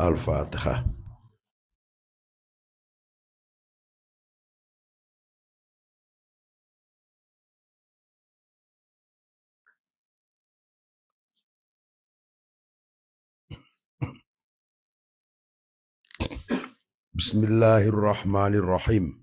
Al-Fatihah. Bismillahirrahmanirrahim.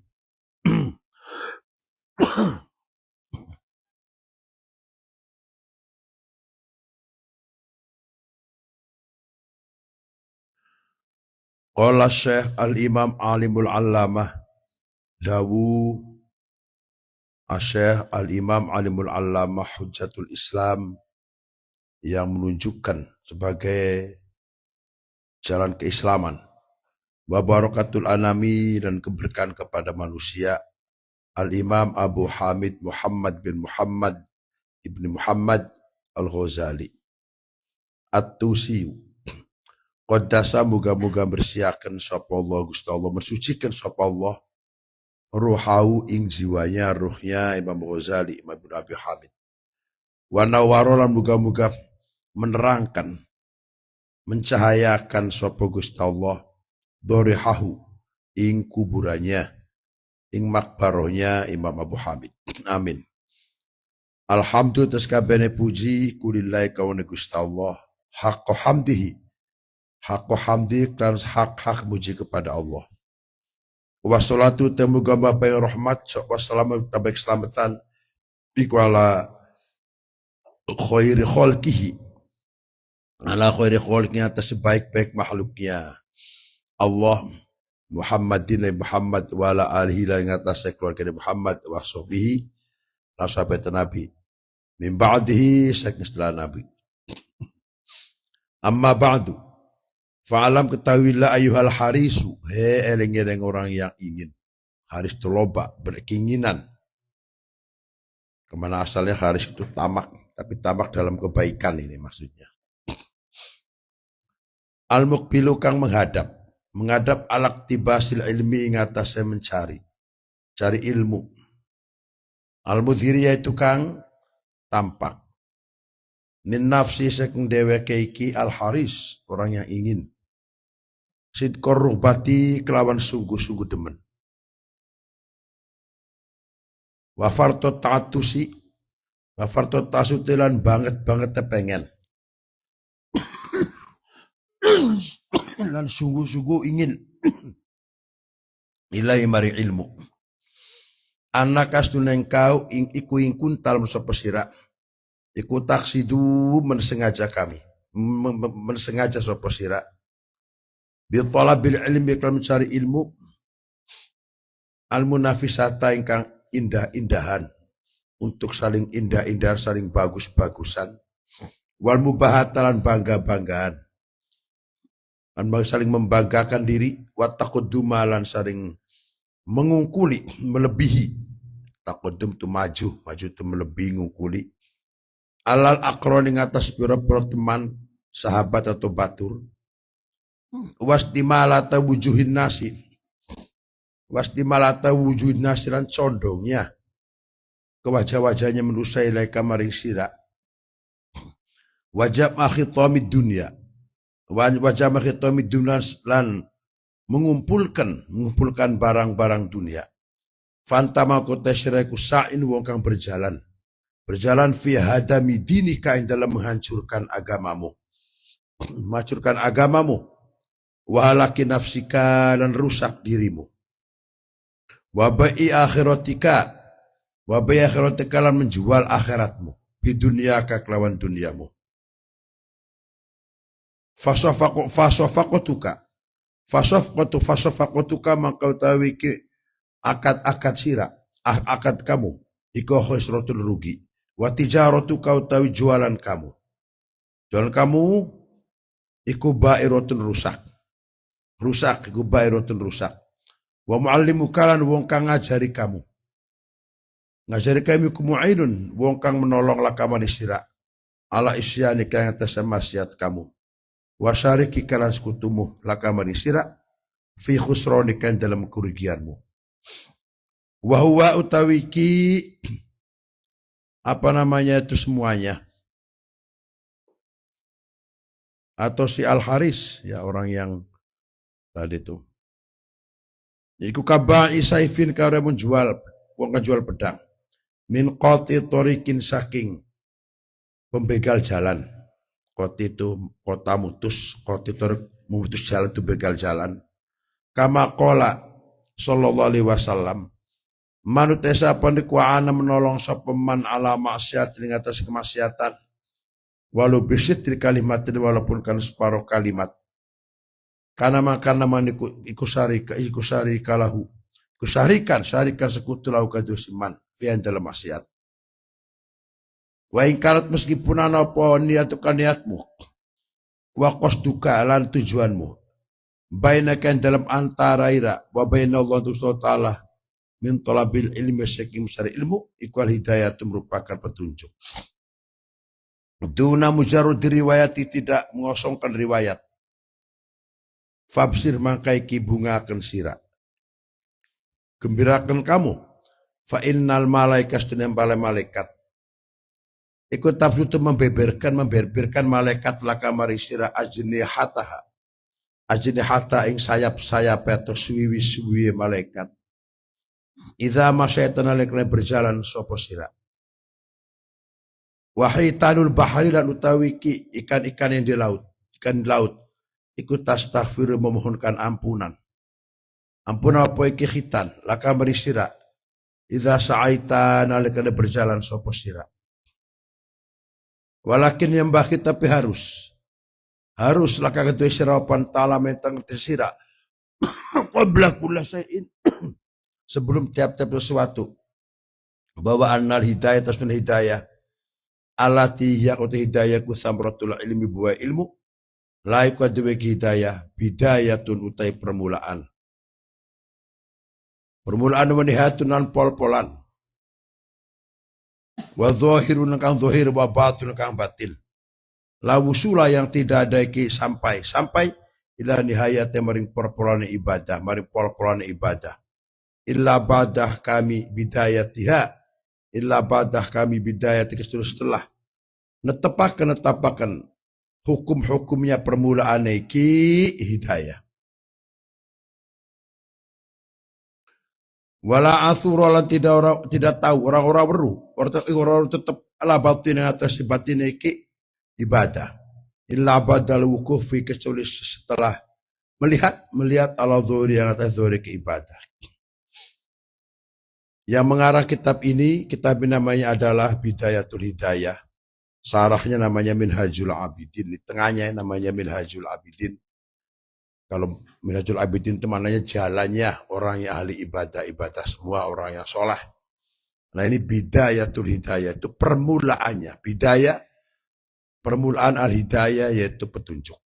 Qala Syekh Al-Imam Alimul Allamah Dawu Syekh Al-Imam Alimul Allamah Hujjatul Islam yang menunjukkan sebagai jalan keislaman wa barakatul anami dan keberkahan kepada manusia Al-Imam Abu Hamid Muhammad bin Muhammad Ibni Muhammad Al-Ghazali At-Tusi Qaddasa muga-muga bersiakan sapa Allah Gusti Allah mensucikan sapa Allah ruhahu ing jiwanya ruhnya Imam Ghazali Imam Abi Hamid wa nawarolan muga-muga menerangkan mencahayakan sapa Gusti Allah dorihahu ing kuburannya ing makbarohnya Imam Abu Hamid. Amin. Alhamdulillah atas kabehane puji kulillahi kaune Gusti Allah haqqo hamdihi haqqo hamdi dan hak muji kepada Allah. Wassalatu temuga bapai rahmat wassalamu tabaik selamatan iqala khairi khalqihi ala khairi khalqihi atas sebaik-baik makhluknya Allah Muhammadin Muhammad wa ala alihi lan atas keluarga Muhammad wa sahbihi lan sahabat Nabi min ba'dihi setelah Nabi. Amma ba'du fa'alam ketahuilah ayuhal harisu eleng-eleng orang yang ingin haris itu loba berkeinginan. Kemana asalnya haris itu tamak, tapi tamak dalam kebaikan ini maksudnya. Al-muqbilu kang menghadap alak tibasil ilmi ing atasnya cari ilmu. Al-mudhiri yaitu kang tampak. Min nafsi sekeng deweke iki al-haris, orang yang ingin. Sidqor ruhbati kelawan sungguh-sungguh demen. Wafarto ta'atusi, wafarto tasutilan banget tepengen. Dan sungguh-sungguh ingin ilai mari ilmu. Anak astuneng kau iku ing kuntal sapa sira. Iku taksidu mensengaja kami. Mensengaja sapa sira. Bi talabil ilmi kalau mencari ilmu al munafisata ingkang indah-indahan untuk saling indah-indahan saling bagus-bagusan wal mubahatalan bangga-banggaan dan saling membanggakan diri wa taqaddumalan saling mengungkuli melebihi taqaddum tu maju tu melebihi ngungkuli alal aqron ing atas pira-pira teman sahabat atau batur wasdimalata wujuhin nasi wasdimalata wujuhin nasi dan condongnya ke wajah-wajahnya manusia ilaika maring sira wajah makhitamid dunia wajah makhitamid dunia lan mengumpulkan barang-barang dunia fantama kota syiraiku sa'in wong kang berjalan fi hadami dinika ing dalam menghancurkan agamamu wahalaki nafsika dan rusak dirimu wabai akhiratika lan menjual akhiratmu di dunia kelawan duniamu fasofaqatuka maka utawi ki akad sira akad kamu iku khusratul rugi wa tijaratuka utawi jualan kamu iku bairatun rusak iku bairatun rusak wa muallimuka lan wong kang ngajari kami iku mu'inun wong kang menolong lakaman sira ala isyani kang atas maksiat kamu wa syariki kalan sekutumu lakaman sira fi khusranika dalam kerugianmu wa huwa utawi ki itu semuanya atau si Al-Haris ya orang yang Tadi itu. Iku kabai saifin kare menjual, wong jual pedang. Min qati torikin saking pembegal jalan. Qati itu kota mutus, qati torik memutus jalan itu begal jalan. Kama qala sallallahu alaihi wasallam. Manut esa pandiku ana menolong sapeman ala maksiat ing atas kemaksiatan. Walau bisit di kalimat walaupun kan separuh kalimat. Karena makan nama ikusari kalahu. Kusarikan sekutu lau kadusiman. Fian dalam maksiat. Wa ingkarat meskipun apa niatukan niatmu. Wa qasduka lan tujuanmu. Bainakan dalam antara ira. Wa baina Allah ta'ala. Min talabil ilmi saking mencari ilmu. Ikwal hidayah itu merupakan petunjuk. Duna mujarud riwayati tidak mengosongkan riwayat. Fabsir mangkai kibungakan sira. Gembirakan kamu. Fa innal malaikas tunembala malaikat. Ikut tafsir itu membeberkan malaikat laka marisira ajnihataha. Ajnihata ing sayap-sayap atau suwi-suwi malaikat. Idza masyaitan alaikum berjalan sopo sira. Wahitanul bahari dan utawi ikan-ikan yang di laut. Ikan di laut. Ikut tastaghfiru memohonkan ampunan. Ampunan apa iki khitan. Laka marisira. Idza sa'aitan alaikum berjalan sopo sira. Walakin yang baki tapi harus laka ketua sirapan ta'ala mentang tersira. Qabla kulla syai'in. Sebelum tiap-tiap sesuatu. Bahwa annal hidayah tasmin hidayah. Alati yakutu hidayah ku samratul ilmi buah ilmu. Laiku adweki hidayah. Bidayatun utai permulaan. Permulaan manihatunan pol-polan. Wa dhahirun kang dhahir wa batun kang batin. La wusula yang tidak ada sampai ila nihayatnya maring pol-polane ibadah, maring pol-polane ibadah. Illa badah kami bidayatiha, illa badah kami bidayati setelah netapakan hukum-hukumnya permulaan iki hidayah. Wala asuralan tidak tahu orang-orang weru orang tetap ala batin atas batin iki ibadah. Illa badal wukufi kecuali setelah melihat ala dzuri yang atas dzuri ke ibadah. Yang mengarang kitab ini namanya adalah Bidayatul Hidayah. Sarahnya namanya Minhajul Abidin. Di tengahnya namanya Minhajul Abidin. Kalau Minhajul Abidin itu maknanya jalannya orang yang ahli ibadah semua orang yang soleh. Nah ini Bidayatul Hidayah itu permulaannya. Bidayah, permulaan al-hidayah yaitu petunjuk.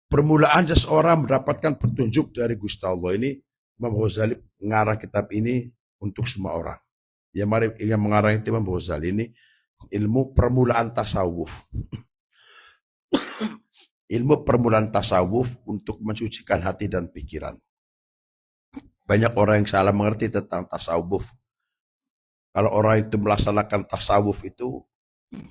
Permulaan seseorang mendapatkan petunjuk dari Gusti Allah ini. Imam Ghazali mengarang kitab ini untuk semua orang. Yang mengarang itu Imam Ghazali ini ilmu permulaan tasawuf. Ilmu permulaan tasawuf untuk mensucikan hati dan pikiran. Banyak orang yang salah mengerti tentang tasawuf. Kalau orang itu melaksanakan tasawuf itu,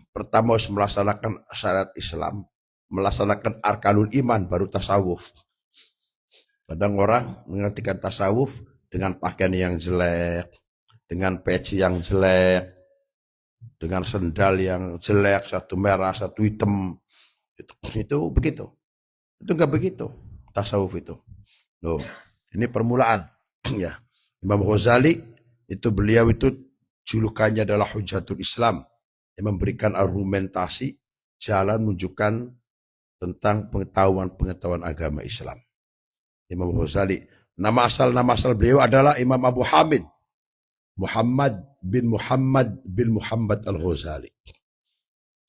pertama harus melaksanakan syariat Islam, melaksanakan arkanul iman, baru tasawuf. Kadang orang mengertikan tasawuf dengan pakaian yang jelek, dengan peci yang jelek, dengan sendal yang jelek, satu merah, satu hitam. Itu begitu. Itu enggak begitu. Tasawuf itu. Loh, ini permulaan. Ya. Imam Ghazali itu beliau itu julukannya adalah Hujatul Islam yang memberikan argumentasi jalan menunjukkan tentang pengetahuan agama Islam. Imam Ghazali. Nama asal beliau adalah Imam Abu Hamid. Muhammad bin Muhammad Al-Ghazali.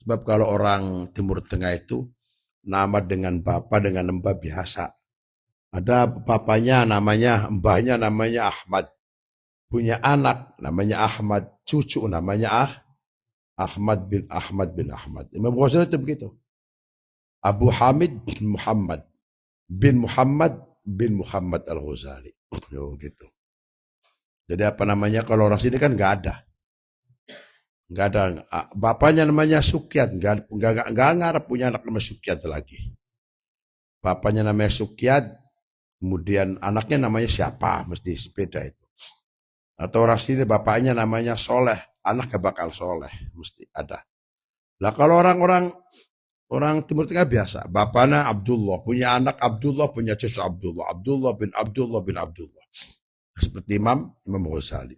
Sebab kalau orang Timur Tengah itu nama dengan bapak dengan mbah biasa. Ada bapaknya namanya, mbahnya namanya Ahmad. Punya anak namanya Ahmad, cucu namanya Ahmad bin Ahmad. Imam Ghazali itu begitu. Abu Hamid bin Muhammad Al-Ghazali. Gitu. Jadi apa namanya kalau orang sini kan nggak ada. Bapaknya namanya Sukyat, nggak ngarep punya anak namanya Sukyat lagi. Bapaknya namanya Sukyat, Kemudian anaknya namanya siapa, mesti beda itu. Atau orang sini bapaknya namanya Soleh, anaknya bakal Soleh, mesti ada. Lah kalau orang Timur Tengah biasa, bapaknya Abdullah, punya anak Abdullah, punya cucu Abdullah, Abdullah bin Abdullah bin Abdullah. Seperti Imam Ghazali.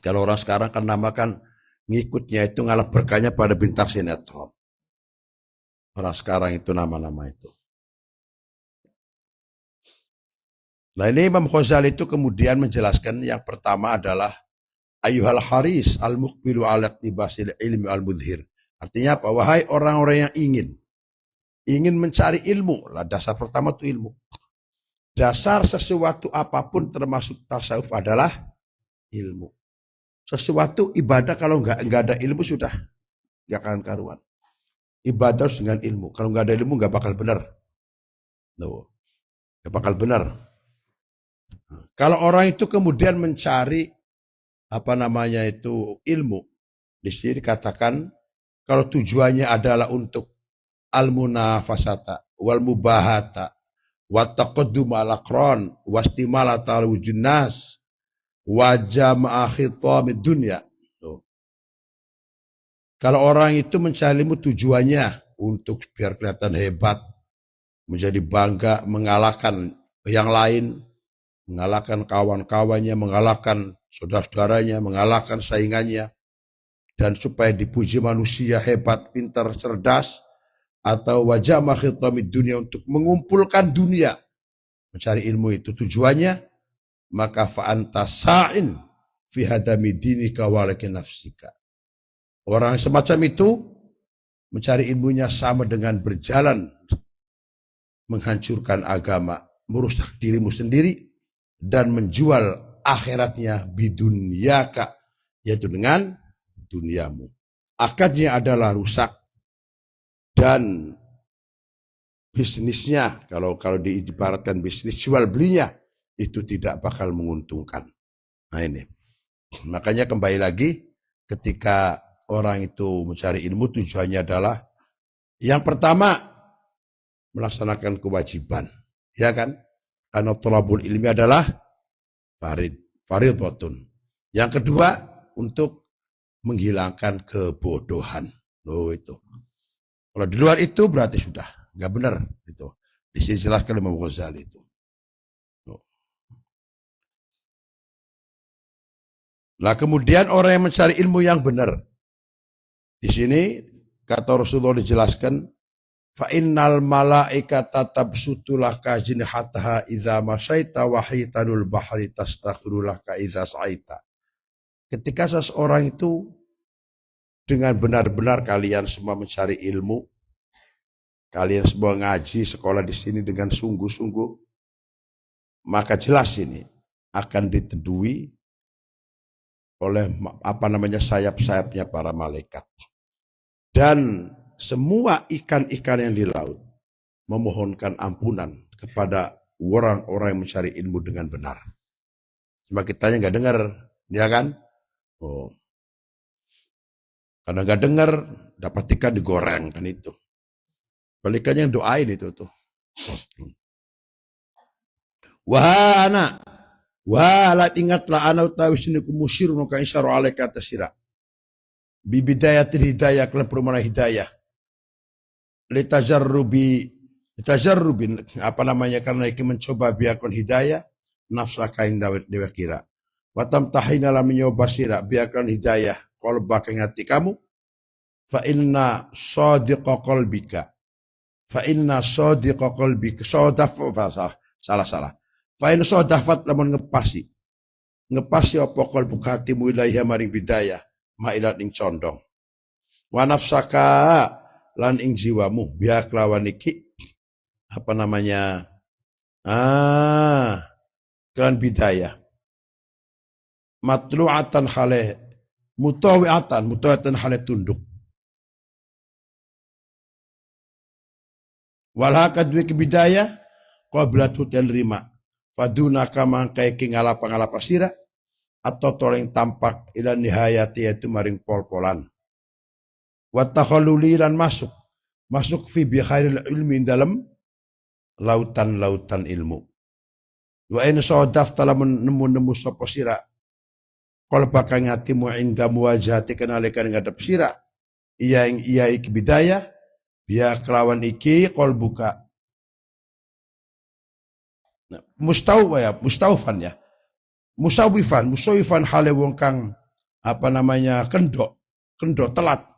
Kalau orang sekarang kan namakan ngikutnya itu ngalah berkahnya pada bintang sinetron. Orang sekarang itu nama-nama itu. Nah ini Imam Ghazali itu kemudian menjelaskan yang pertama adalah Ayuhal haris al-muqbilu ala tibasil ilmi al-mudhir. Artinya apa? Wahai orang-orang yang ingin mencari ilmu. Lah dasar pertama itu ilmu. Dasar sesuatu apapun termasuk tasawuf adalah ilmu. Sesuatu ibadah kalau nggak ada ilmu sudah nggak akan karuan. Ibadah harus dengan ilmu. Kalau nggak ada ilmu nggak bakal benar. No. Nggak bakal benar. Kalau orang itu kemudian mencari ilmu, di sini dikatakan kalau tujuannya adalah untuk al-munafasata wal mubahata wa taqaddum al-aqran wastimala wujud nas wa jama'a khitamid dunya. Kalau orang itu mencari ilmu tujuannya untuk biar kelihatan hebat, menjadi bangga, mengalahkan yang lain, mengalahkan kawan-kawannya, mengalahkan saudara-saudaranya, mengalahkan saingannya, dan supaya dipuji manusia hebat, pintar, cerdas, atau wajah makhitamid dunia untuk mengumpulkan dunia, mencari ilmu itu tujuannya, maka fa'anta sa'in fi hadami dinika walaki nafsika. Orang semacam itu mencari ilmunya sama dengan berjalan menghancurkan agama, merusak dirimu sendiri, dan menjual akhiratnya bidunyaka, yaitu dengan duniamu. Akadnya adalah rusak dan bisnisnya, kalau diibaratkan bisnis jual belinya itu tidak bakal menguntungkan. Nah ini, makanya kembali lagi ketika orang itu mencari ilmu tujuannya adalah yang pertama melaksanakan kewajiban, ya kan? Karena thalabul ilmi adalah faridhatun. Yang kedua untuk menghilangkan kebodohan. Loh itu. Kalau di luar itu berarti sudah nggak benar itu. Di sini jelaskan oleh Imam Ghazali itu. Loh. Nah kemudian orang yang mencari ilmu yang benar. Di sini kata Rasulullah dijelaskan fa'innal malaikata tabsutulah ka jinhataha idza masaita wa hitanul bahri tastaghfirullah ka idza sa'ita. Ketika seseorang itu dengan benar-benar kalian semua mencari ilmu, kalian semua ngaji sekolah di sini dengan sungguh-sungguh, maka jelas ini akan diteduhi oleh sayap-sayapnya para malaikat. Dan semua ikan-ikan yang di laut memohonkan ampunan kepada orang-orang yang mencari ilmu dengan benar. Cuma kitanya nggak dengar, ya kan? Oh, karena nggak dengar, dapat ikan digoreng kan itu. Balikannya yang doain itu tuh. Wahana, walat ingatlah anak tahu sini kumusirun ka isyaru alaika tasira. Bibidayatil hidayah kelan perumahan hidayah. Litajarrubin karena iki mencoba biarkan hidayah nafsaka yang dewa kira. Watam tahina lam menyoba sira biarkan hidayah qalbaka yang hati kamu. Fa inna sadiqa qalbika salah. Fa inna sadafat lamun ngepasi apa qalbu hatimu ilaiha maring bidayah mailat ing condong. Wa nafsaka lan ing jiwamu biak lawan iki kelan bidayah matlu'atan haleh mutawi'atan haleh tunduk walhaka duwe kebidayah qabla tutel rima faduna kama kaiki ngalapa sira atau toleng tampak ila nihayati yaitu maring pol-polan wa takhalluli lan masuk fi bi khairil ilmi dalam lautan-lautan ilmu. Wa in sodaf telah nemu sapa sira qalbaka ngatimu inda muwajahati kenalikan ngadep sira iya iki bidayah biya kelawan iki qalbuka mustaufan ya musawifan hale wong kang apa namanya kendok telat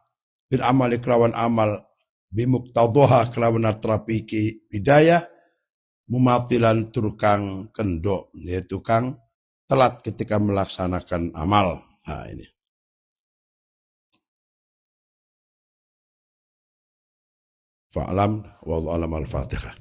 bil amali kelawan amal bimuktadhaha kelawan atrapi iki bidayah mumatilan turkang kendok yaitu kang telat ketika melaksanakan amal. Nah ini. Fa'lam wallahu alam al-Fatihah.